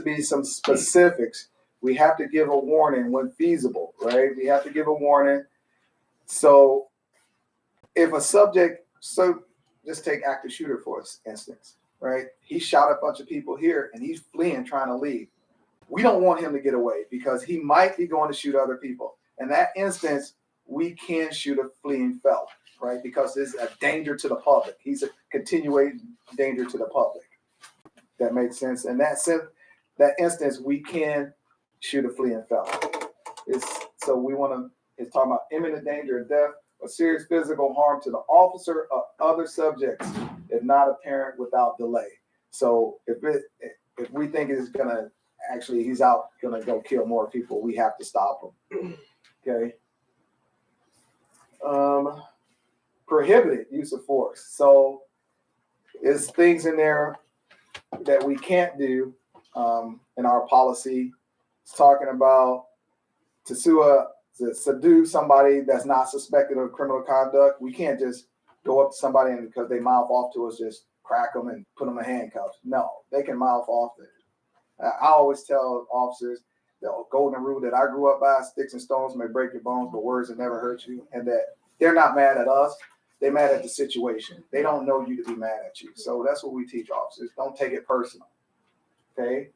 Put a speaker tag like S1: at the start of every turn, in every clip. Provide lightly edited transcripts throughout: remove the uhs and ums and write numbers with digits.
S1: be some specifics. We have to give a warning when feasible, right? We have to give a warning. So if a subject, so just take active shooter for instance, right? He shot a bunch of people here and he's fleeing, trying to leave. We don't want him to get away because he might be going to shoot other people. In that instance, we can shoot a fleeing felon, right? Because it's a danger to the public. He's a continuing danger to the public. That makes sense. In that instance, we can shoot a fleeing felon. So we want to, it's talking about imminent danger of death or serious physical harm to the officer or other subjects, if not apparent without delay. So if we think it's gonna actually he's out gonna go kill more people, we have to stop him. Okay. Prohibited use of force. So there's things in there that we can't do in our policy. It's talking about to subdue somebody that's not suspected of criminal conduct. We can't just go up to somebody and because they mouth off to us, just crack them and put them in handcuffs. No, they can mouth off. I always tell officers the golden rule that I grew up by: sticks and stones may break your bones, but words will never hurt you. And that they're not mad at us. They're mad at the situation. They don't know you to be mad at you. So that's what we teach officers. Don't take it personal. Okay.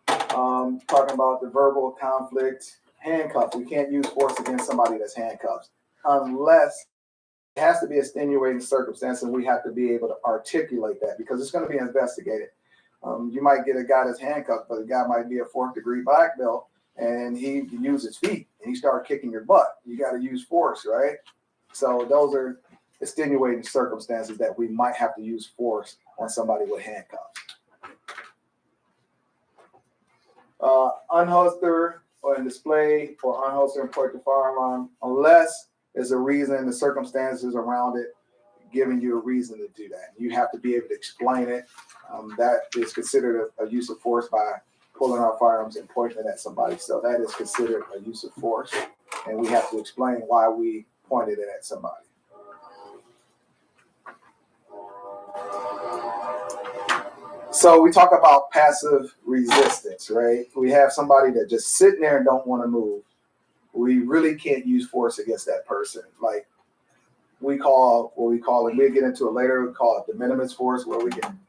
S1: Talking about the verbal conflict, handcuffs. We can't use force against somebody that's handcuffed unless it has to be extenuating circumstance, and we have to be able to articulate that because it's going to be investigated. You might get a guy that's handcuffed, but the guy might be a 4th degree black belt and he used his feet and he started kicking your butt. You got to use force, right? So those are extenuating circumstances that we might have to use force on somebody with handcuffs. Unholster or in display or unholster and point the firearm unless there's a reason, the circumstances around it giving you a reason to do that. You have to be able to explain it. That is considered a use of force by pulling our firearms and pointing it at somebody. So that is considered a use of force, and we have to explain why we pointed it at somebody. So we talk about passive resistance, right? We have somebody that just sitting there and don't want to move. We really can't use force against that person. Like we call what we call it, we'll get into it later, we call it de minimis force, where we can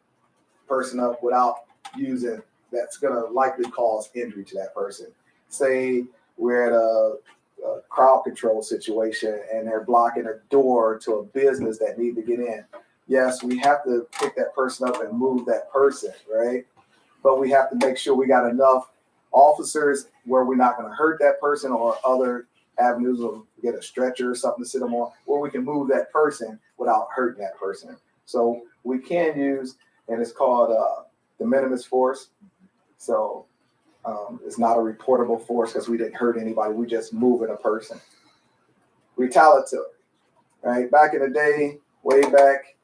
S1: person up without using, that's going to likely cause injury to that person. Say we're at a crowd control situation and they're blocking a door to a business that need to get in. Yes, we have to pick that person up and move that person, right? But we have to make sure we got enough officers where we're not going to hurt that person, or other avenues of get a stretcher or something to sit them on where we can move that person without hurting that person. So we can use, and it's called de minimis force. So it's not a reportable force because we didn't hurt anybody. We just moving a person. Retaliatory, right? Back in the day, way back,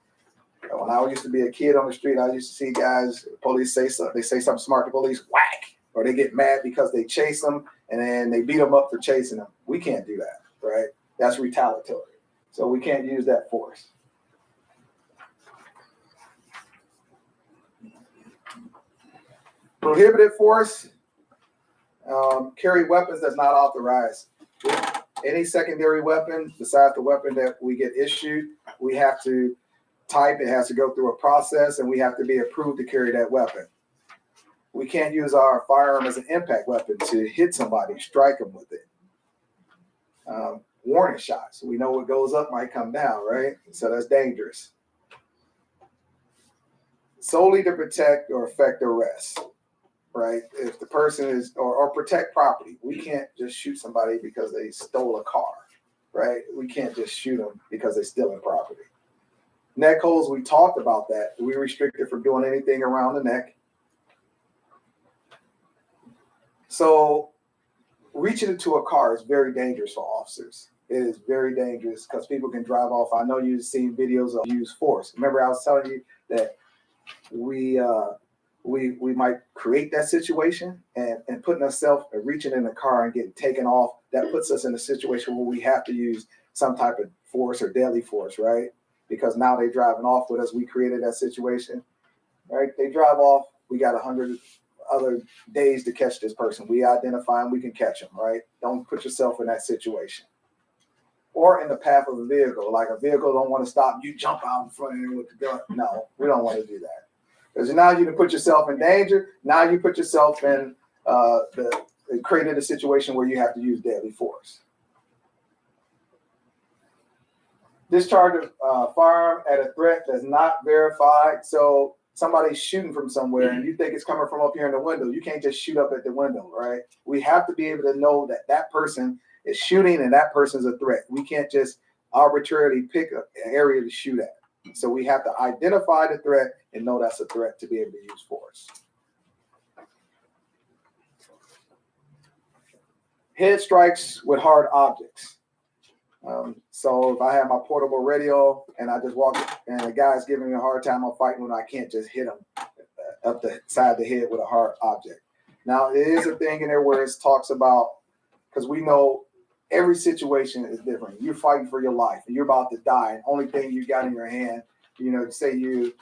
S1: when I used to be a kid on the street, I used to see guys, police say something, they say something smart to police, whack, or they get mad because they chase them and then they beat them up for chasing them. We can't do that, right? That's retaliatory. So we can't use that force. Prohibited force, carry weapons that's not authorized. Any secondary weapon besides the weapon that we get issued, we have to type, it has to go through a process, and we have to be approved to carry that weapon. We can't use our firearm as an impact weapon to hit somebody, strike them with it. Warning shots, we know what goes up might come down, right? So that's dangerous. Solely to protect or effect arrest, right? If the person is, or protect property, we can't just shoot somebody because they stole a car, right? We can't just shoot them because they're stealing property. Neck holds, we talked about that. We restrict it from doing anything around the neck. So reaching into a car is very dangerous for officers. It is very dangerous because people can drive off. I know you've seen videos of use force. Remember I was telling you that we might create that situation and putting ourselves reaching in the car and getting taken off. That puts us in a situation where we have to use some type of force or deadly force, right? Because now they're driving off with us. We created that situation, right? They drive off. We got 100 other days to catch this person. We identify and we can catch them, right? Don't put yourself in that situation. Or in the path of a vehicle, like a vehicle don't want to stop, you jump out in front of it with the gun. No, we don't want to do that. Because now you put yourself in danger. Now you put yourself in it created a situation where you have to use deadly force. Discharge of firearm at a threat that's not verified. So somebody's shooting from somewhere and you think it's coming from up here in the window. You can't just shoot up at the window, right? We have to be able to know that that person is shooting and that person's a threat. We can't just arbitrarily pick an area to shoot at. So we have to identify the threat and know that's a threat to be able to use force. Head strikes with hard objects. So if I have my portable radio and I just walk and the guy's giving me a hard time, I'm fighting when I can't just hit him up the side of the head with a hard object. Now, there is a thing in there where it talks about, because we know every situation is different. You're fighting for your life and you're about to die. And only thing you got in your hand, say you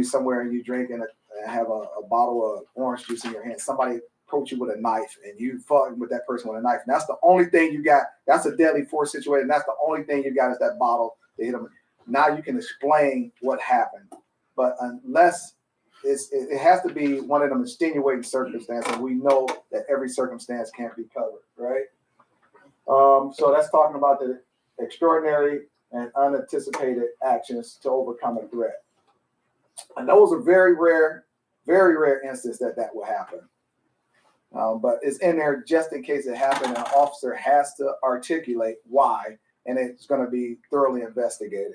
S1: somewhere and you drink and have a bottle of orange juice in your hand. Somebody approach you with a knife and you fought with that person with a knife. And that's the only thing you got. That's a deadly force situation. That's the only thing you got is that bottle to hit them. Now you can explain what happened. But unless it has to be one of them extenuating circumstances, we know that every circumstance can't be covered, right? So that's talking about the extraordinary and unanticipated actions to overcome a threat. And those are very rare instances that will happen. But it's in there just in case it happened, and an officer has to articulate why, and it's going to be thoroughly investigated.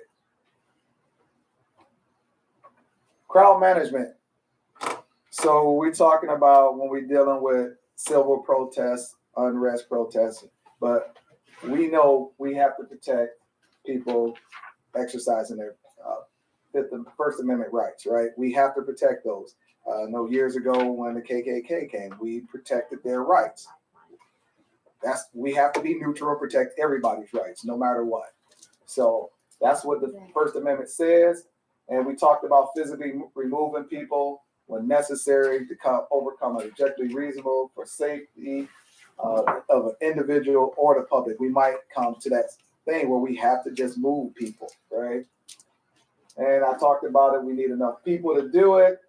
S1: Crowd management. So we're talking about when we're dealing with civil protests, unrest protests, but we know we have to protect people exercising their First Amendment rights, right? We have to protect those. No, years ago when the KKK came, we protected their rights. We have to be neutral and protect everybody's rights, no matter what. So that's what the First Amendment says. And we talked about physically removing people when necessary to overcome an objectively reasonable for safety of an individual or the public. We might come to that thing where we have to just move people, right? And I talked about it. We need enough people to do it.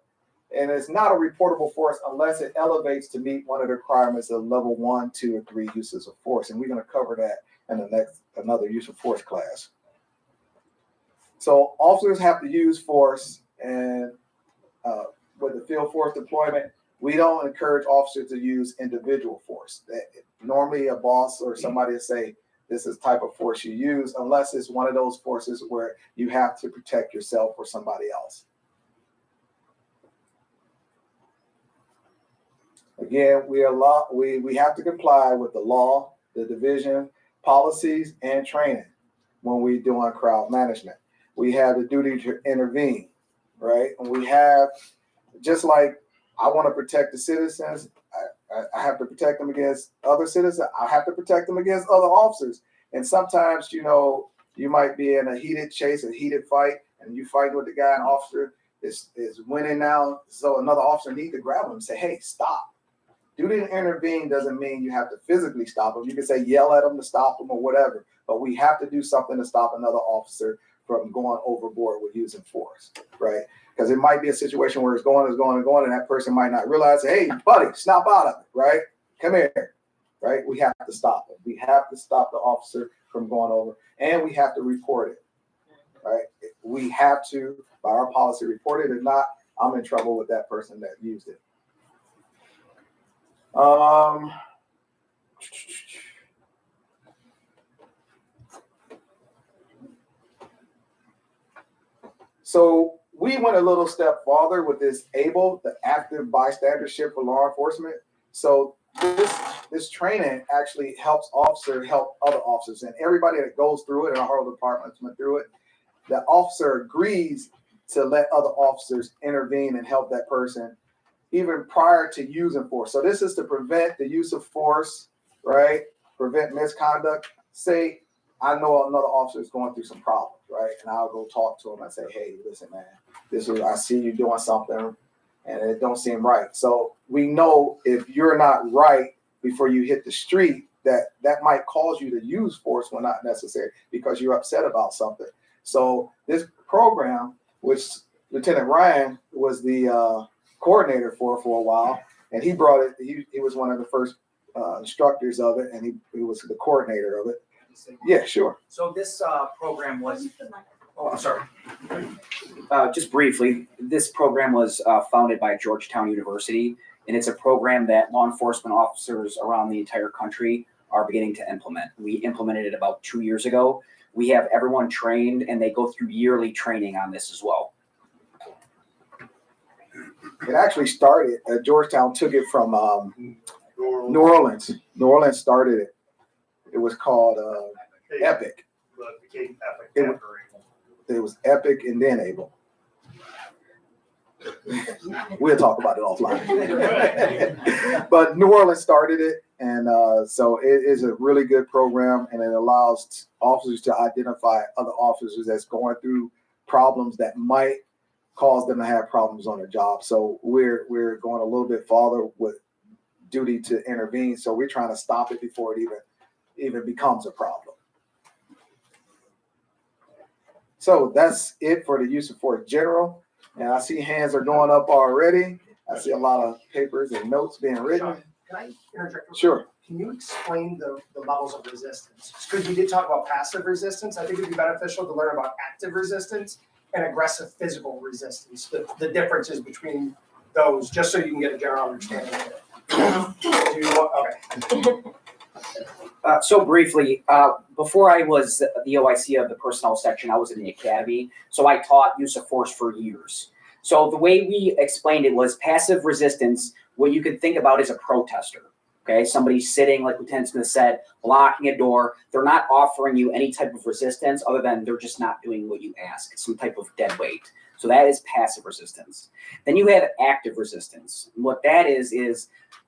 S1: And it's not a reportable force unless it elevates to meet one of the requirements of level 1, 2, or 3 uses of force. And we're going to cover that in another use of force class. So officers have to use force, and with the field force deployment, we don't encourage officers to use individual force. Normally a boss or somebody will say, this is the type of force you use, unless it's one of those forces where you have to protect yourself or somebody else. Again, we have to comply with the law, the division, policies, and training when we're doing crowd management. We have the duty to intervene, right? And we have, just like I want to protect the citizens, I have to protect them against other citizens. I have to protect them against other officers. And sometimes, you might be in a heated chase, a heated fight, and you fight with the guy, and officer is winning now. So another officer needs to grab him and say, hey, stop. Duty to intervene doesn't mean you have to physically stop them. You can say yell at them to stop them or whatever, but we have to do something to stop another officer from going overboard with using force, right? Because it might be a situation where it's going, and that person might not realize, hey, buddy, snap out of it, right? Come here, right? We have to stop it. We have to stop the officer from going over, and we have to report it, right? We have to, by our policy, report it. If not, I'm in trouble with that person that used it. So we went a little step farther with this ABLE, the active bystandership for law enforcement. So this training actually helps officers help other officers, and everybody that goes through it, and our whole department went through it, the officer agrees to let other officers intervene and help that person even prior to using force. So this is to prevent the use of force, right? Prevent misconduct. Say, I know another officer is going through some problems, right? And I'll go talk to him and say, hey, listen, man, I see you doing something and it don't seem right. So we know if you're not right before you hit the street, that might cause you to use force when not necessary because you're upset about something. So this program, which Lieutenant Ryan was the coordinator for a while, and he brought it. He was one of the first instructors of it, and he was the coordinator of it. Yeah, sure.
S2: So this program was. Oh, I'm sorry.
S3: Just briefly, this program was founded by Georgetown University, and it's a program that law enforcement officers around the entire country are beginning to implement. We implemented it about 2 years ago. We have everyone trained, and they go through yearly training on this as well.
S1: It actually started, Georgetown took it from New Orleans. New Orleans started it. It was called EPIC.
S4: But became Epic.
S1: It was EPIC and then ABLE. We'll talk about it offline. But New Orleans started it, and so it is a really good program, and it allows officers to identify other officers that's going through problems that might cause them to have problems on their job. So we're going a little bit farther with duty to intervene. So we're trying to stop it before it even becomes a problem. So that's it for the use of force general. And I see hands are going up already. I see a lot of papers and notes being written.
S5: Can I interject?
S1: Sure.
S5: Can you explain the levels of resistance? Because you did talk about passive resistance. I think it'd be beneficial to learn about active resistance and aggressive physical resistance, the differences between those, just so you can get a general understanding of it. Okay.
S3: So briefly, before I was the OIC of the personnel section, I was in the academy. So I taught use of force for years. So the way we explained it was passive resistance, what you could think about is a protester. Okay, somebody sitting, like Lieutenant Smith said, blocking a door. They're not offering you any type of resistance other than they're just not doing what you ask. It's some type of dead weight. So that is passive resistance. Then you have active resistance. And what that is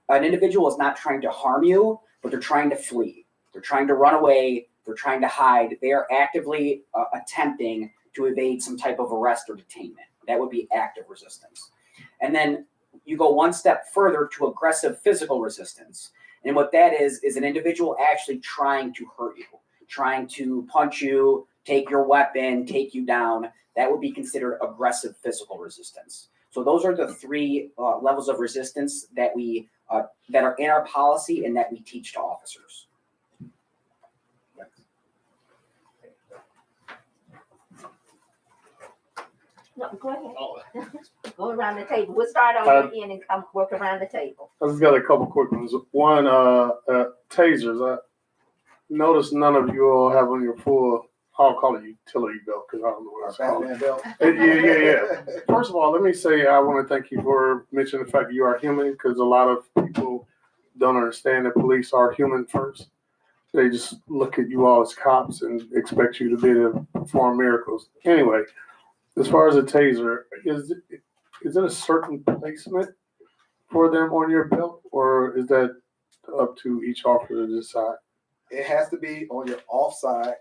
S3: an individual is not trying to harm you, but they're trying to flee. They're trying to run away. They're trying to hide. They are actively attempting to evade some type of arrest or detainment. That would be active resistance. And then you go one step further to aggressive physical resistance. And what that is an individual actually trying to hurt you, trying to punch you, take your weapon, take you down. That would be considered aggressive physical resistance. So those are the three levels of resistance that that are in our policy and that we teach to officers.
S6: No, go ahead. Go around the table. We'll start on your end and come work around the table.
S4: I just got a couple quick ones. One, tasers. I noticed none of you all have on your full, I'll call it utility belt because I don't know what it's called.
S1: Batman belt.
S4: Yeah. First of all, let me say I want to thank you for mentioning the fact that you are human, because a lot of people don't understand that police are human first. They just look at you all as cops and expect you to be able to perform miracles. Anyway, as far as a taser, is it a certain placement for them on your belt, or is that up to each officer to decide?
S1: It has to be on your off side,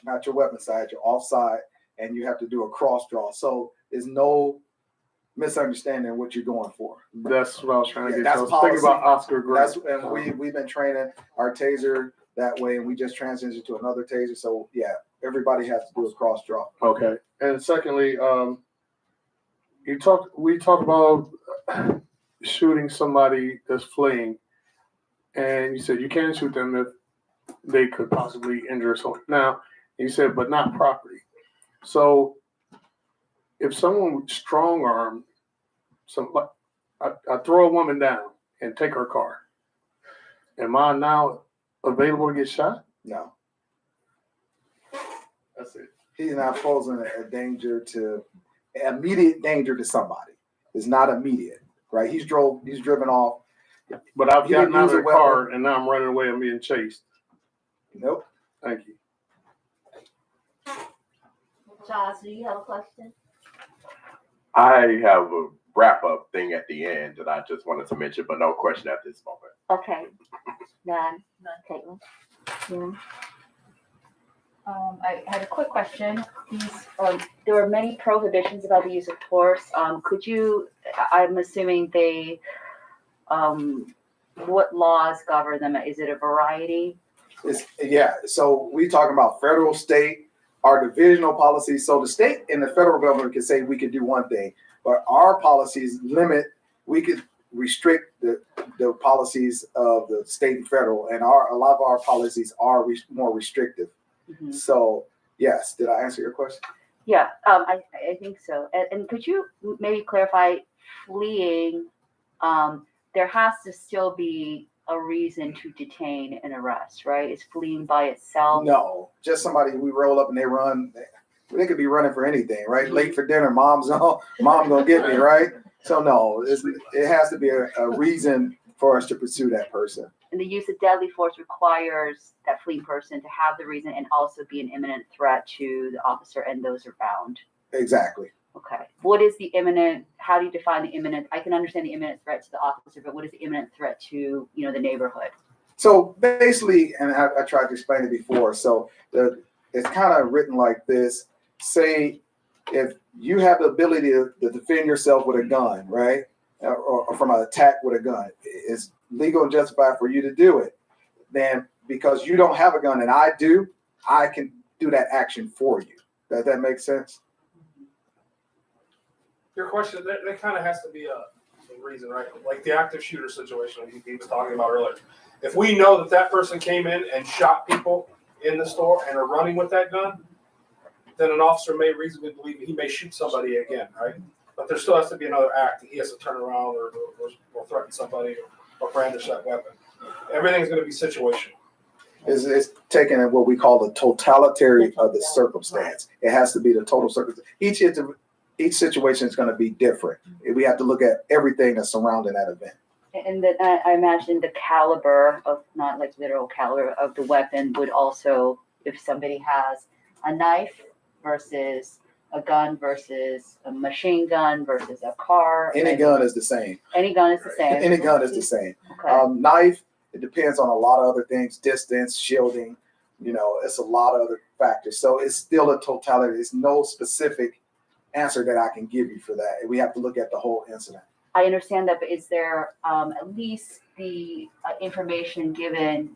S1: not your weapon side, your off side, and you have to do a cross draw. So there's no misunderstanding what you're going for.
S4: That's what I was trying to get.
S1: That's
S4: I was thinking about Oscar Grant.
S1: And we've been training our taser that way, and we just transitioned to another taser. So yeah, everybody has to do a cross draw.
S4: Okay. And secondly, we talked about shooting somebody that's fleeing, and you said you can shoot them if they could possibly injure someone. Now, you said, but not property. So if someone would strong arm I throw a woman down and take her car, am I now available to get shot?
S1: No,
S4: That's it.
S1: he's not posing immediate danger to somebody. It's not immediate, right? He's driven off.
S4: But I've
S1: He
S4: gotten
S1: didn't
S4: out of
S1: use
S4: the
S1: a
S4: car
S1: weapon.
S4: and now I'm running away. I'm being chased.
S1: Nope.
S4: Thank you.
S6: Charles, do you have a question?
S7: I have a wrap-up thing at the end that I just wanted to mention, but no question at this moment.
S6: Okay. None. Caitlin. None.
S8: I had a quick question. There were many prohibitions about the use of force. I'm assuming what laws govern them? Is it a variety?
S1: So we talking about federal, state, our divisional policies. So the state and the federal government can say we could do one thing, but our policies limit, we could restrict the policies of the state and federal, and a lot of our policies are more restrictive.
S8: Mhm.
S1: So yes, did I answer your question?
S8: Yeah, I think so. And could you maybe clarify fleeing? There has to still be a reason to detain and arrest, right? Is fleeing by itself?
S1: No, just somebody we roll up and they run. They could be running for anything, right? Late for dinner, mom's gonna get me, right? So no, it has to be a reason for us to pursue that person.
S8: And the use of deadly force requires that fleeing person to have the reason and also be an imminent threat to the officer and those around.
S1: Exactly.
S8: Okay. What is the imminent? How do you define the imminent? I can understand the imminent threat to the officer, but what is the imminent threat to the neighborhood?
S1: So basically, and I tried to explain it before. So it's kind of written like this. Say if you have the ability to defend yourself with a gun, right, or from an attack with a gun, it's legal and justified for you to do it. Then because you don't have a gun and I do, I can do that action for you. Does that make sense?
S9: Your question, that kind of has to be a reason, right? Like the active shooter situation he was talking about earlier. If we know that person came in and shot people in the store and are running with that gun, then an officer may reasonably believe he may shoot somebody again, right? But there still has to be another act. He has to turn around or threaten somebody or brandish that weapon. Everything's going to be situational.
S1: It's taken in what we call the totality of the circumstance. It has to be the total circumstance. Each situation is going to be different. We have to look at everything that's surrounding that event.
S8: And then I imagine the caliber of, not like literal caliber of the weapon would also, if somebody has a knife versus a gun versus a machine gun versus a car.
S1: Any gun is the same.
S8: Any gun is the same.
S1: Any gun is the same.
S8: Okay.
S1: Knife, it depends on a lot of other things, distance, shielding, it's a lot of other factors. So it's still a totality. There's no specific answer that I can give you for that. We have to look at the whole incident.
S8: I understand that, but is there at least the information given,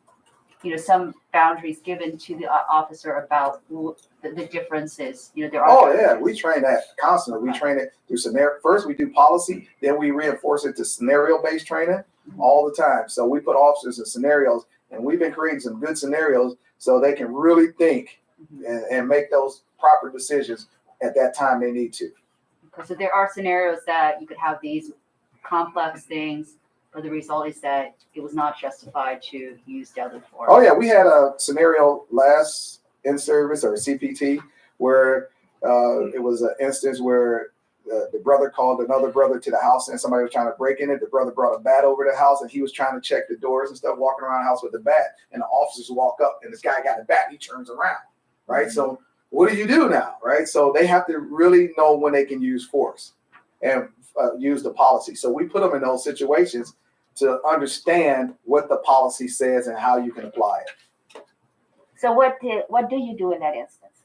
S8: some boundaries given to the officer about the differences? There are.
S1: Oh yeah, we train that constantly. We train it through scenario. First, we do policy, then we reinforce it to scenario-based training all the time. So we put officers in scenarios, and we've been creating some good scenarios so they can really think and make those proper decisions at that time they need to.
S8: Okay, so there are scenarios that you could have these complex things, but the result is that it was not justified to use deadly force.
S1: Oh yeah, we had a scenario last in service or CPT where it was an instance where the brother called another brother to the house and somebody was trying to break in it. The brother brought a bat over to the house and he was trying to check the doors and stuff, walking around the house with the bat. And the officers walk up and this guy got a bat. He turns around, right? Mm-hmm. So what do you do now, right? So they have to really know when they can use force and use the policy. So we put them in those situations to understand what the policy says and how you can apply it.
S6: So what do you do in that instance?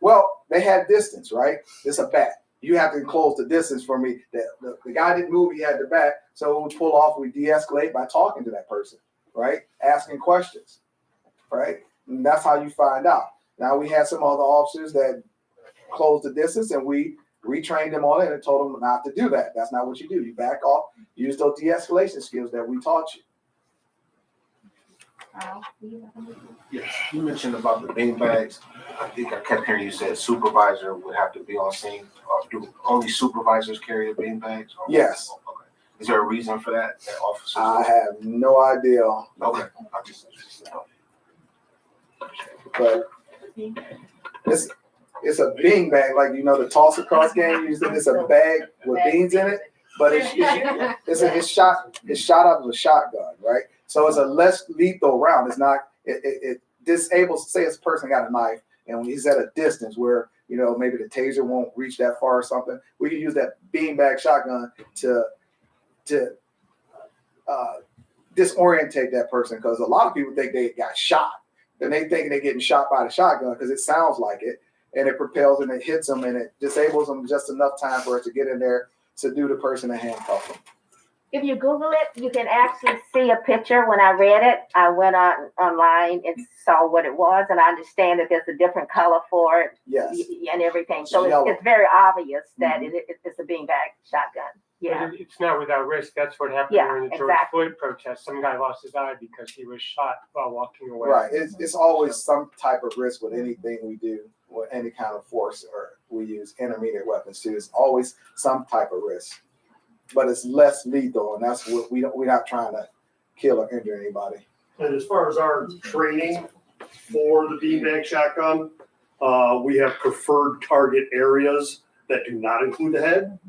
S1: Well, they had distance, right? It's a bat. You have to enclose the distance for me. The guy didn't move, he had the bat. So we pull off, we de-escalate by talking to that person, right? Asking questions, right? And that's how you find out. Now we had some other officers that closed the distance and we retrained them on it and told them not to do that. That's not what you do. You back off, use those de-escalation skills that we taught you.
S10: Yes, you mentioned about the bean bags. I think I kept hearing you said supervisor would have to be on scene. Do only supervisors carry the bean bags?
S1: Yes.
S10: Okay. Is there a reason for that officers?
S1: I have no idea.
S10: Okay.
S1: But it's a bean bag, like the toss across game. Usually it's a bag with beans in it, but it's shot out of a shotgun, right? So it's a less lethal round. It's not. It disables. Say this person got a knife and when he's at a distance where maybe the taser won't reach that far or something. We can use that beanbag shotgun to disorientate that person because a lot of people think they got shot. then they think they're getting shot by the shotgun because it sounds like it, and it propels and it hits them and it disables them just enough time for it to get in there to do the person and handcuff them.
S6: If you Google it, you can actually see a picture. When I read it, I went online and saw what it was, and I understand that there's a different color for it
S1: Yes.
S6: and everything. So
S1: Yellow.
S6: it's very obvious that
S1: Mhm.
S6: it's a beanbag shotgun. Yeah.
S11: But it's not without risk. That's what happened
S6: Yeah,
S11: during the George
S6: exactly.
S11: Floyd protest. Some guy lost his eye because he was shot while walking away.
S1: Right. It's always some type of risk with anything we do, with any kind of force, or we use intermediate weapons too. It's always some type of risk, but it's less lethal, and that's what we're not trying to kill or injure anybody.
S12: And as far as our training for the beanbag shotgun, we have preferred target areas that do not include the head.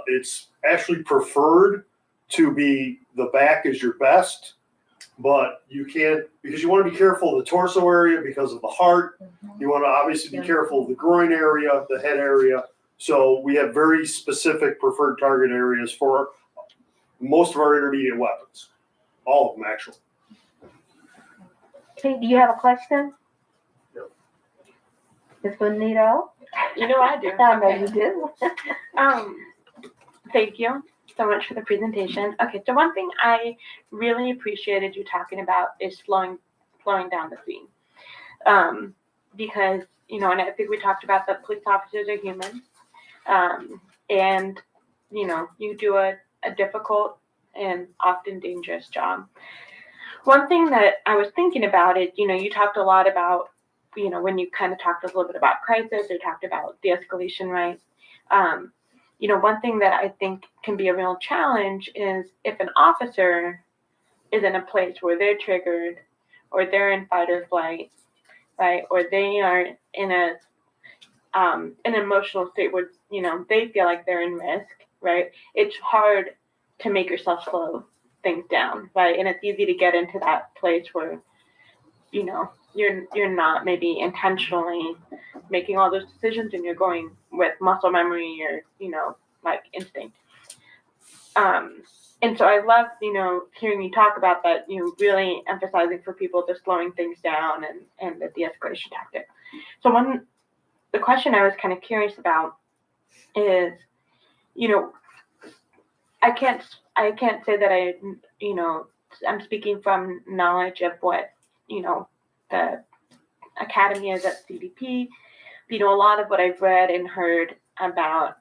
S12: It's actually preferred to be the back is your best, but you can't, because you want to be careful of the torso area because of the heart. You want to obviously be careful of the groin area, the head area. So we have very specific preferred target areas for most of our intermediate weapons, all of them actually.
S6: Pete, do you have a question?
S12: No.
S6: Ms. Bonito?
S13: You know I do.
S6: I know you do.
S13: Thank you so much for the presentation. Okay, so one thing I really appreciated you talking about is slowing down the scene. Because, you know, and I think we talked about that police officers are human. And, you know, you do a difficult and often dangerous job. One thing that I was thinking about is, you know, you talked a lot about, you know, when you kind of talked a little bit about crisis or talked about de-escalation, right? You know, one thing that I think can be a real challenge is if an officer is in a place where they're triggered or they're in fight or flight, right? Or they are in an emotional state where, you know, they feel like they're in risk, right? It's hard to make yourself slow things down, right? And it's easy to get into that place where, you know, you're not maybe intentionally making all those decisions and you're going with muscle memory or, you know, like instinct. And so I love, you know, hearing you talk about that, you know, really emphasizing for people the slowing things down and the de-escalation tactic. So the question I was kind of curious about is, you know, I can't say that you know, I'm speaking from knowledge of what, you know, the academy is at CBP. You know, a lot of what I've read and heard about,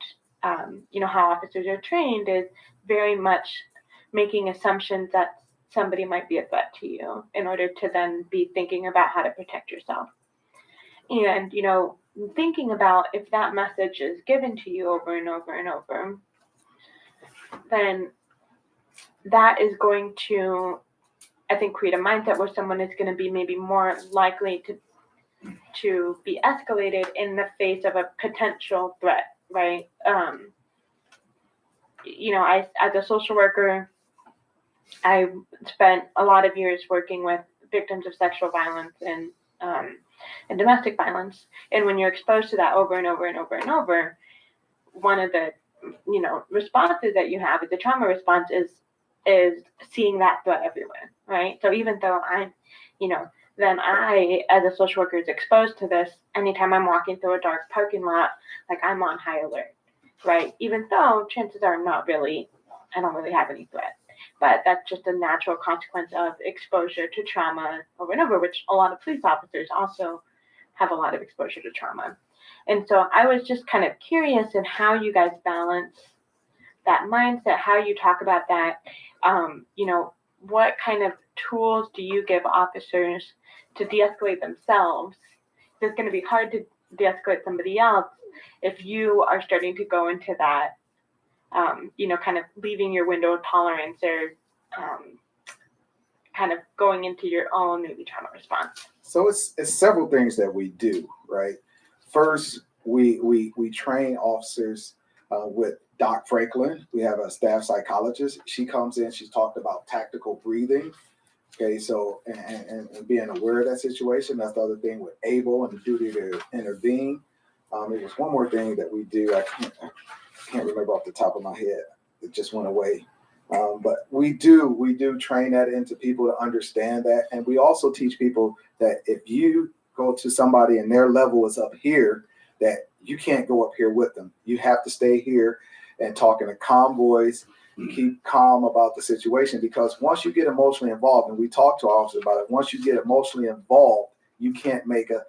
S13: you know, how officers are trained is very much making assumptions that somebody might be a threat to you in order to then be thinking about how to protect yourself. And, you know, thinking about if that message is given to you over and over and over, then that is going to, I think, create a mindset where someone is going to be maybe more likely to be escalated in the face of a potential threat, right? You know, as a social worker, I spent a lot of years working with victims of sexual violence and domestic violence. And when you're exposed to that over and over and over and over, one of the, you know, responses that you have, the trauma response is seeing that threat everywhere, right? So even though I'm, you know, then I, as a social worker, is exposed to this anytime I'm walking through a dark parking lot, like I'm on high alert, right? Even though chances are I don't really have any threat. But that's just a natural consequence of exposure to trauma over and over, which a lot of police officers also have a lot of exposure to trauma. And so I was just kind of curious in how you guys balance that mindset, how you talk about that. You know, what kind of tools do you give officers to de-escalate themselves? It's going to be hard to de-escalate somebody else if you are starting to go into that, you know, kind of leaving your window of tolerance or kind of going into your own maybe trauma response.
S1: So it's several things that we do, right? First, we train officers with Doc Franklin. We have a staff psychologist. She comes in, she's talked about tactical breathing. Okay, so and being aware of that situation. That's the other thing with ABLE and the duty to intervene. There was one more thing that we do. I can't remember off the top of my head. It just went away. But we do train that into people to understand that. And we also teach people that if you go to somebody and their level is up here, that you can't go up here with them. You have to stay here and talk in a calm voice, keep calm about the situation, because once you get emotionally involved, and we talk to our officers about it, once you get emotionally involved, you can't make a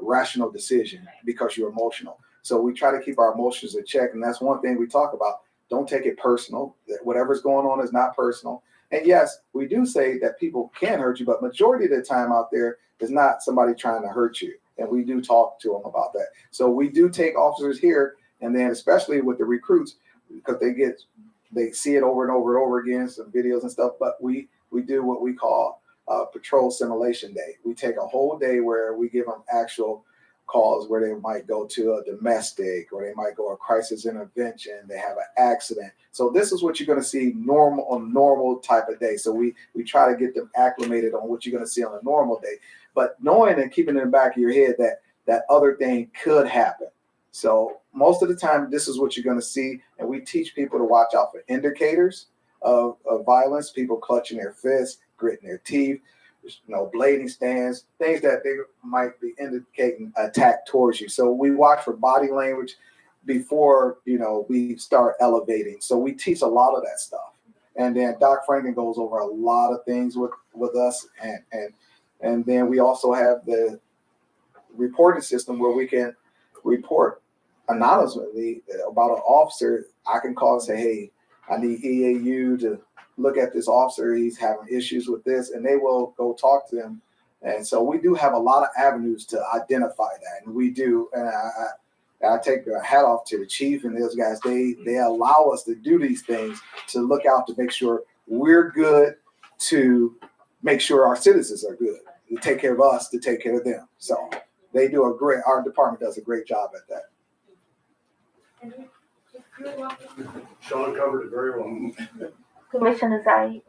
S1: rational decision because you're emotional. So we try to keep our emotions in check, and that's one thing we talk about. Don't take it personal. That whatever's going on is not personal. And yes, we do say that people can hurt you, but majority of the time out there is not somebody trying to hurt you. And we do talk to them about that. So we do take officers here, and then especially with the recruits, because they see it over and over and over again, some videos and stuff. But we do what we call patrol simulation day. We take a whole day where we give them actual calls where they might go to a domestic, or they might go a crisis intervention, they have an accident. So this is what you're going to see normal type of day. So we try to get them acclimated on what you're going to see on a normal day, but knowing and keeping in the back of your head that other thing could happen. So most of the time, this is what you're going to see. And we teach people to watch out for indicators of violence, people clutching their fists, gritting their teeth, blading stands, things that they might be indicating attack towards you. So we watch for body language before, we start elevating. So we teach a lot of that stuff. And then Doc Franken goes over a lot of things with us. And then we also have the reporting system where we can report anonymously about an officer. I can call and say, hey, I need EAU to look at this officer. He's having issues with this, and they will go talk to them. And so we do have a lot of avenues to identify that, and we do. And I take the hat off to the chief and those guys. They allow us to do these things, to look out to make sure we're good, to make sure our citizens are good, to take care of us, to take care of them. So they do our department does a great job at that.
S12: Sean covered it very well.
S6: Commissioner Zaid.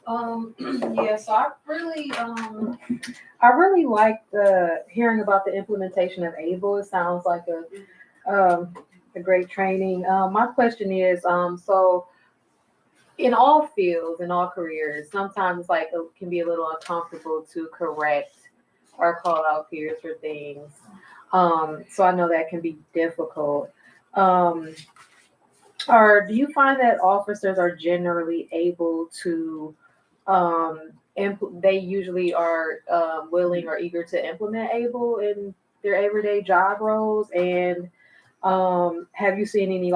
S14: Yeah, so I really like hearing about the implementation of ABLE. It sounds like a great training. My question is, so in all fields, in all careers, sometimes it can be a little uncomfortable to correct or call out peers for things. So I know that can be difficult. Or do you find that officers are generally able to, they usually are willing or eager to implement ABLE in their everyday job roles? And have you seen any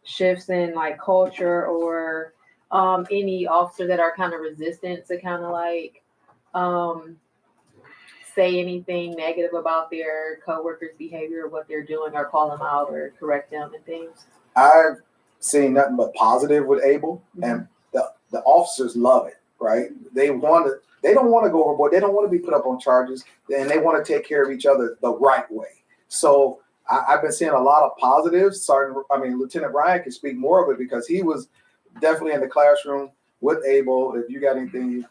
S14: shifts in culture or any officer that are kind of resistant to kind of say anything negative about their coworkers' behavior or what they're doing, or call them out or correct them and things?
S1: I've seen nothing but positive with ABLE, and the officers love it, right? They don't want to go overboard. They don't want to be put up on charges, and they want to take care of each other the right way. So I've been seeing a lot of positives. Lieutenant Ryan can speak more of it because he was definitely in the classroom with ABLE. If you got anything,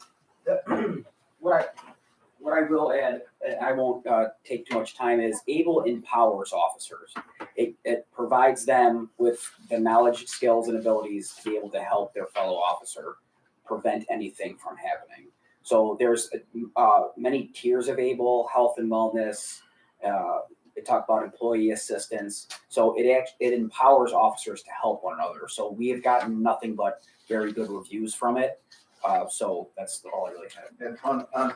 S3: What I will add, and I won't take too much time, is ABLE empowers officers. It provides them with the knowledge, skills, and abilities to be able to help their fellow officer prevent anything from happening. So there's many tiers of ABLE, health and wellness. They talk about employee assistance. So it empowers officers to help one another. So we have gotten nothing but very good reviews from it. So that's all I really have.
S1: and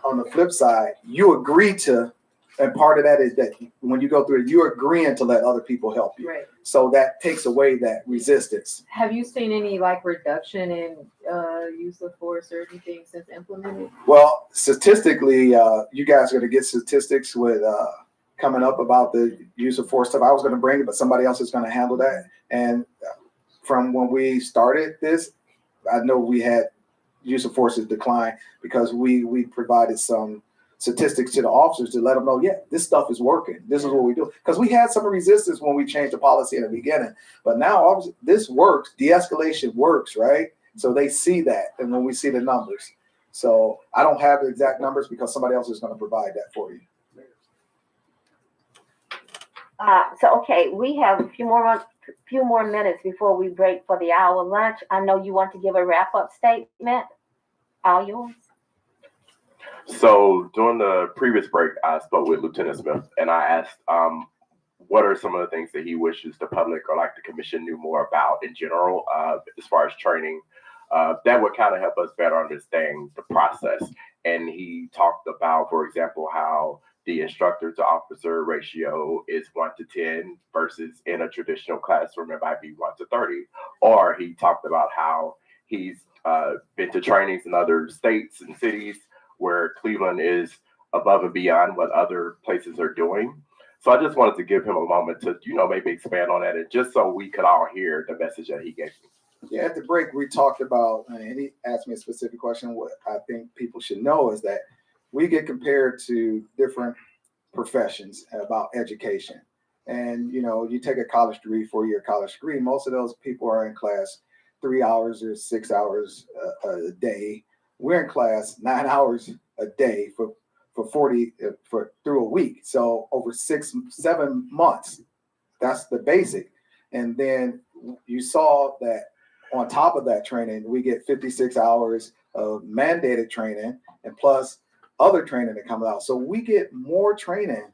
S1: on the flip side, you agree to, and part of that is that when you go through it, you're agreeing to let other people help you.
S14: Right.
S1: So that takes away that resistance.
S14: Have you seen any reduction in use of force or anything since implemented?
S1: Well, statistically, you guys are going to get statistics with coming up about the use of force stuff. I was going to bring it, but somebody else is going to handle that. And from when we started this, I know we had use of force has declined because we provided some statistics to the officers to let them know, yeah, this stuff is working. This is what we do. Because we had some resistance when we changed the policy in the beginning, but now obviously this works. De-escalation works, right? So they see that, and when we see the numbers. So I don't have the exact numbers because somebody else is going to provide that for you.
S6: Okay, we have a few more minutes before we break for the hour lunch. I know you want to give a wrap-up statement. All yours.
S7: So during the previous break, I spoke with Lieutenant Smith and I asked what are some of the things that he wishes the public or like the commission knew more about in general as far as training. That would kind of help us better understand the process. And he talked about, for example, how the instructor to officer ratio is 1 to 10 versus in a traditional classroom it might be 1 to 30. Or he talked about how he's been to trainings in other states and cities where Cleveland is above and beyond what other places are doing. So I just wanted to give him a moment to, maybe expand on that, and just so we could all hear the message that he gave me.
S1: Yeah, at the break, we talked about, and he asked me a specific question. What I think people should know is that we get compared to different professions about education. And, you take a college degree, 4-year college degree, most of those people are in class 3 hours or 6 hours a day. We're in class 9 hours a day for through a week. So over 6-7 months, that's the basic. And then you saw that on top of that training, we get 56 hours of mandated training and plus other training that comes out. So we get more training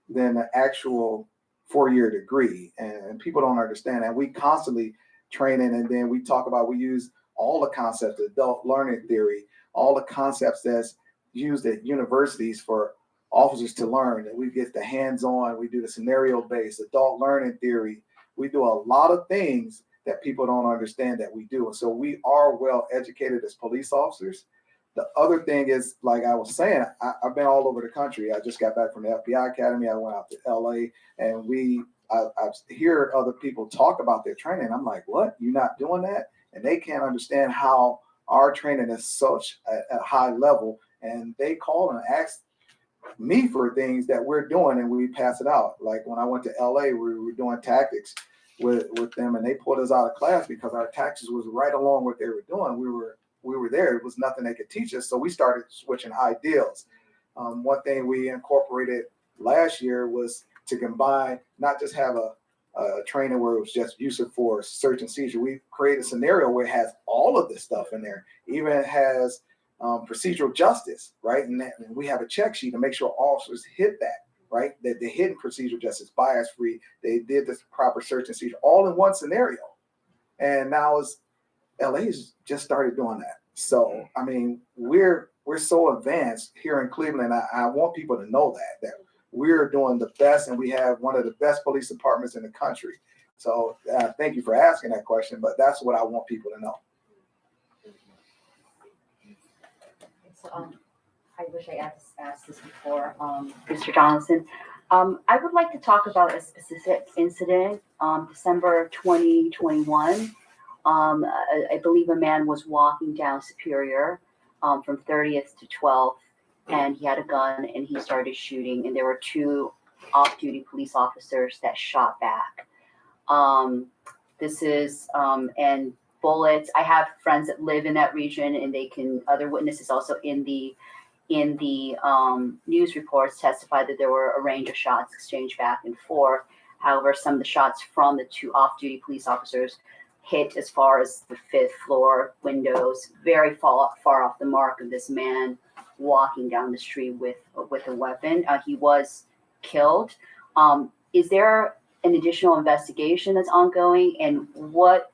S1: than the actual 4-year degree. And people don't understand that. We constantly training, and then we use all the concepts, adult learning theory, all the concepts that's used at universities for officers to learn. And we get the hands-on, we do the scenario-based adult learning theory. We do a lot of things that people don't understand that we do. And so we are well educated as police officers. The other thing is, like I was saying, I've been all over the country. I just got back from the FBI Academy. I went out to LA, and I hear other people talk about their training. I'm like, what? You're not doing that? And they can't understand how our training is such a high level. And they call and ask me for things that we're doing, and we pass it out. Like when I went to LA, we were doing tactics with them, and they pulled us out of class because our tactics was right along what they were doing. We were there. It was nothing they could teach us. So we started switching ideals. One thing we incorporated last year was to combine, not just have a training where it was just use of force, search and seizure. We created a scenario where it has all of this stuff in there. Even it has procedural justice, right? And we have a check sheet to make sure officers hit that, right? That they hit procedural justice, bias free. They did this proper search and seizure all in one scenario. And now LA's just started doing that. So, I mean, we're so advanced here in Cleveland. I want people to know that we're doing the best, and we have one of the best police departments in the country. So thank you for asking that question, but that's what I want people to know.
S8: So, I wish I asked this before, Mr. Johnson. I would like to talk about a specific incident, December 2021. I believe a man was walking down Superior from 30th to 12th, and he had a gun and he started shooting, and there were 2 off-duty police officers that shot back. And bullets. I have friends that live in that region, and other witnesses also in the news reports testified that there were a range of shots exchanged back and forth. However, some of the shots from the 2 off-duty police officers hit as far as the 5th floor windows, very far off the mark of this man walking down the street with a weapon. He was killed. Is there an additional investigation that's ongoing, and what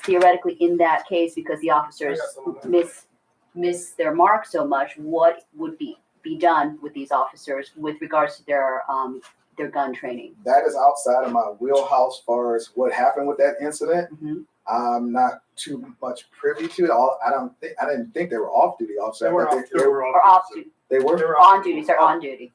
S8: theoretically in that case, because the officers miss their mark so much, what would be done with these officers with regards to their gun training?
S1: That is outside of my wheelhouse as far as what happened with that incident.
S8: Mm-hmm.
S1: I'm not too much privy to it. I didn't think they were off-duty officers.
S12: They were
S8: off-duty.
S1: They were
S8: on duty. Sorry, on duty.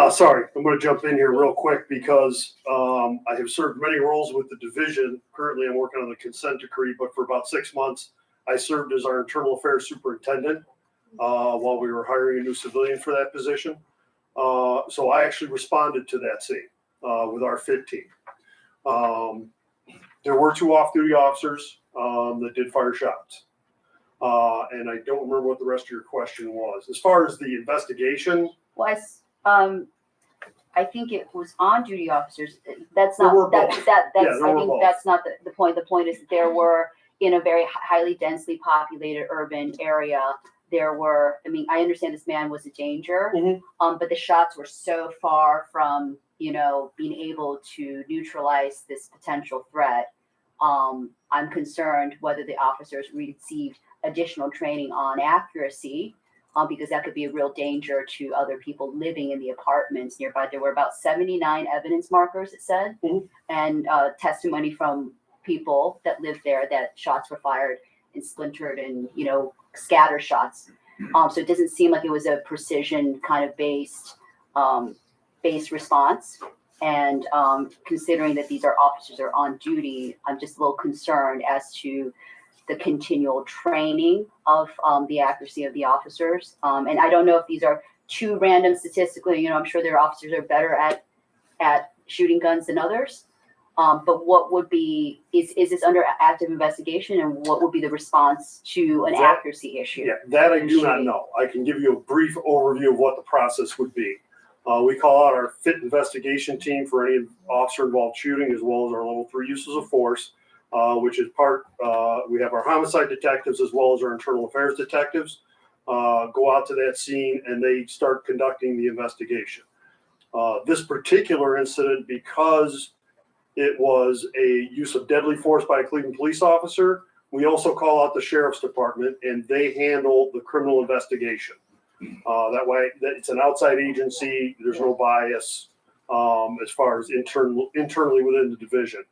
S12: Sorry, I'm going to jump in here real quick because I have served many roles with the division. Currently, I'm working on the consent decree, but for about 6 months, I served as our internal affairs superintendent while we were hiring a new civilian for that position. So I actually responded to that scene with our FIT team. There were 2 off-duty officers that did fire shots. And I don't remember what the rest of your question was. As far as the investigation,
S8: I think it was on-duty officers. That's not that's. I think that's not the point. The point is that there were in a very highly densely populated urban area. there were, I mean, I understand this man was a danger,
S12: Mhm.
S8: but the shots were so far from, you know, being able to neutralize this potential threat. I'm concerned whether the officers received additional training on accuracy, because that could be a real danger to other people living in the apartments nearby. There were about 79 evidence markers, it said,
S12: Mhm.
S8: and testimony from people that lived there that shots were fired and splintered and, you know, scatter shots. So it doesn't seem like it was a precision kind of based response. And considering that these are officers that are on duty, I'm just a little concerned as to the continual training of the accuracy of the officers. And I don't know if these are too random statistically. You know, I'm sure their officers are better at shooting guns than others. But what would be, is this under active investigation, and what would be the response to an
S12: That-
S8: accuracy issue?
S12: Yeah, that I do not know. I can give you a brief overview of what the process would be. We call out our fit investigation team for any officer-involved shooting, as well as our level 3 uses of force, which is we have our homicide detectives as well as our internal affairs detectives, go out to that scene and they start conducting the investigation. This particular incident, because it was a use of deadly force by a Cleveland police officer, we also call out the sheriff's department and they handle the criminal investigation. That way, it's an outside agency. There's no bias as far as internally within the division.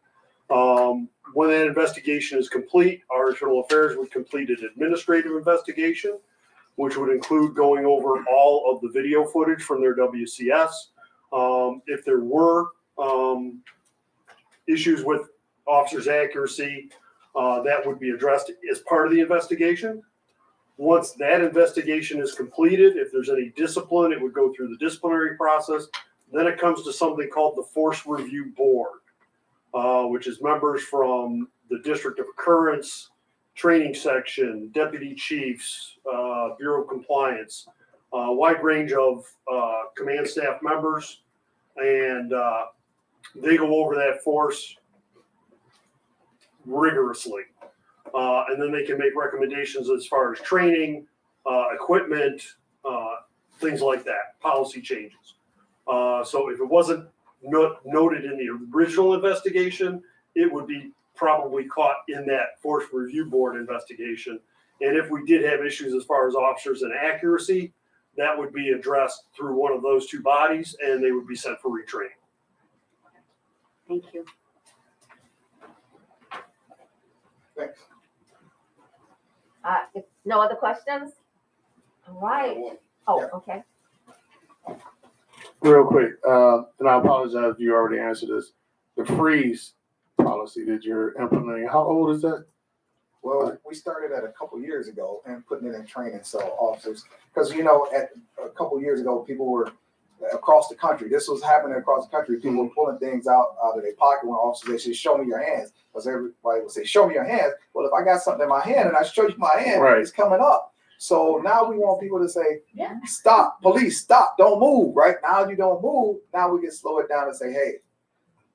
S12: When that investigation is complete, our internal affairs would complete an administrative investigation, which would include going over all of the video footage from their WCS. If there were issues with officers' accuracy, that would be addressed as part of the investigation. Once that investigation is completed, if there's any discipline, it would go through the disciplinary process. Then it comes to something called the Force Review Board, which is members from the District of Occurrence, Training Section, Deputy Chiefs, Bureau of Compliance, a wide range of command staff members, and they go over that force rigorously. And then they can make recommendations as far as training, equipment, things like that, policy changes. So if it wasn't noted in the original investigation, it would be probably caught in that Force Review Board investigation. And if we did have issues as far as officers and accuracy, that would be addressed through one of those two bodies and they would be sent for retraining.
S8: Thank you.
S1: Thanks.
S6: If no other questions? All right. Oh, okay.
S4: Real quick, and I apologize if you already answered this. The freeze policy that you're implementing, how old is that?
S1: Well, we started that a couple years ago and putting it in training, so officers, because you know, at a couple years ago, people were across the country. This was happening across the country. People were pulling things out of their pocket when officers, they say, "Show me your hands," because everybody would say, "Show me your hands." Well, if I got something in my hand and I show you my hand,
S4: Right.
S1: It's coming up. So now we want people to say,
S8: Yeah.
S1: "Stop, police, stop, don't move." Right now, you don't move. Now we can slow it down and say, "Hey,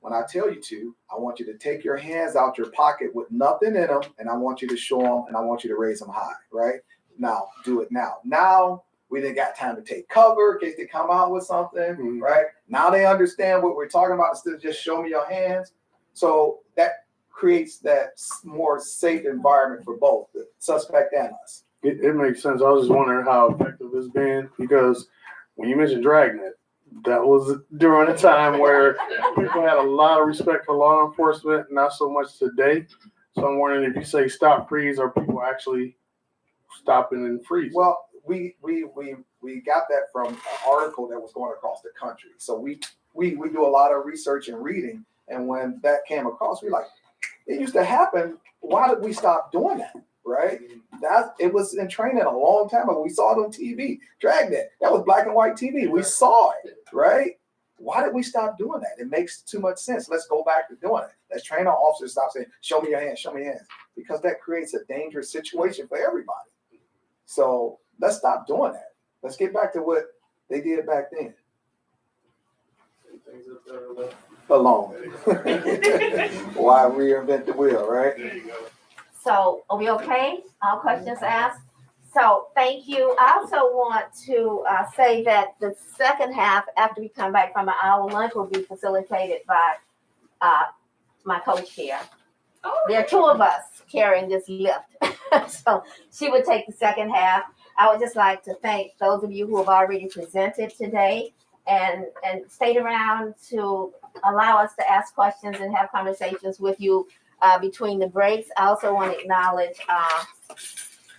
S1: when I tell you to, I want you to take your hands out your pocket with nothing in them, and I want you to show them, and I want you to raise them high." Right now, do it now. Now we didn't got time to take cover in case they come out with something. Right now, they understand what we're talking about instead of just show me your hands. So that creates that more safe environment for both the suspect and us.
S4: It makes sense. I was just wondering how effective it's been because when you mentioned Dragnet, that was during a time where people had a lot of respect for law enforcement, not so much today. So I'm wondering if you say stop, freeze, are people actually stopping and freezing?
S1: Well, we got that from an article that was going across the country. So we do a lot of research and reading, and when that came across, we like, it used to happen. Why did we stop doing that? Right? That it was in training a long time ago. We saw it on TV. Dragnet. That was black and white TV. We saw it, right? Why did we stop doing that? It makes too much sense. Let's go back to doing it. Let's train our officers to stop saying, "Show me your hands, show me your hands," because that creates a dangerous situation for everybody. So let's stop doing that. Let's get back to what they did back then. Alone. Why reinvent the wheel, right?
S6: So are we okay? All questions asked? So thank you. I also want to say that the second half, after we come back from an hour lunch, will be facilitated by my co-chair. There are two of us carrying this lift. So she would take the second half. I would just like to thank those of you who have already presented today and stayed around to allow us to ask questions and have conversations with you between the breaks. I also want to acknowledge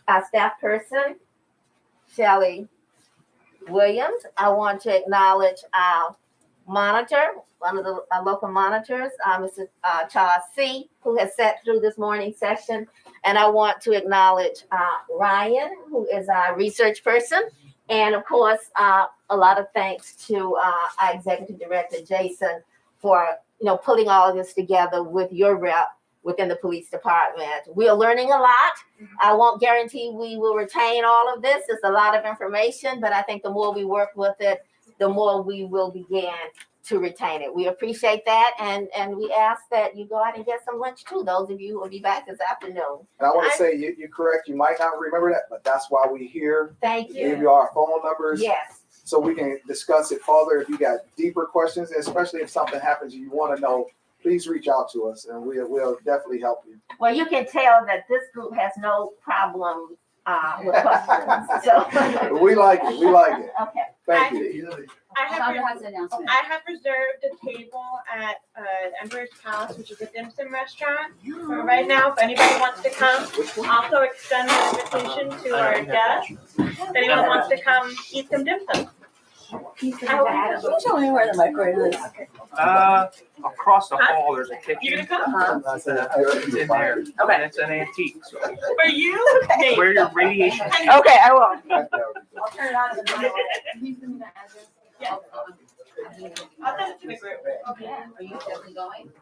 S6: our staff person, Shelley Williams. I want to acknowledge our monitor, one of the local monitors, Mr. Charles C., who has sat through this morning's session. And I want to acknowledge Ryan, who is our research person. And of course, a lot of thanks to our executive director, Jason, for putting all of this together with your rep within the police department. We are learning a lot. I won't guarantee we will retain all of this. It's a lot of information, but I think the more we work with it, the more we will begin to retain it. We appreciate that, and we ask that you go out and get some lunch too, those of you who will be back this afternoon.
S1: And I want to say, you're correct, you might not remember that, but that's why we're here.
S6: Thank you.
S1: Give you our phone numbers.
S6: Yes.
S1: So we can discuss it further. If you got deeper questions, especially if something happens you want to know, please reach out to us and we'll definitely help you.
S6: Well, you can tell that this group has no problem with questions. So
S1: We like it. We like it.
S6: Okay.
S1: Thank you.
S8: Dr. has an announcement.
S13: I have reserved a table at Emperor's Palace, which is a dim sum restaurant. So right now, if anybody wants to come, also extend an invitation to our guests. If anyone wants to come eat some dim sum.
S8: Can you tell me where the microwave is?
S2: Across the hall, there's a kitchen.
S13: You gonna come?
S2: It's in there.
S8: Okay.
S2: It's an antique. So
S13: For you?
S2: where your radiation.
S13: Okay, I will.
S8: I'll turn it on in the middle. Can you send me the address?
S13: Yeah. I'll send it to the group.
S8: Okay. Are you definitely going?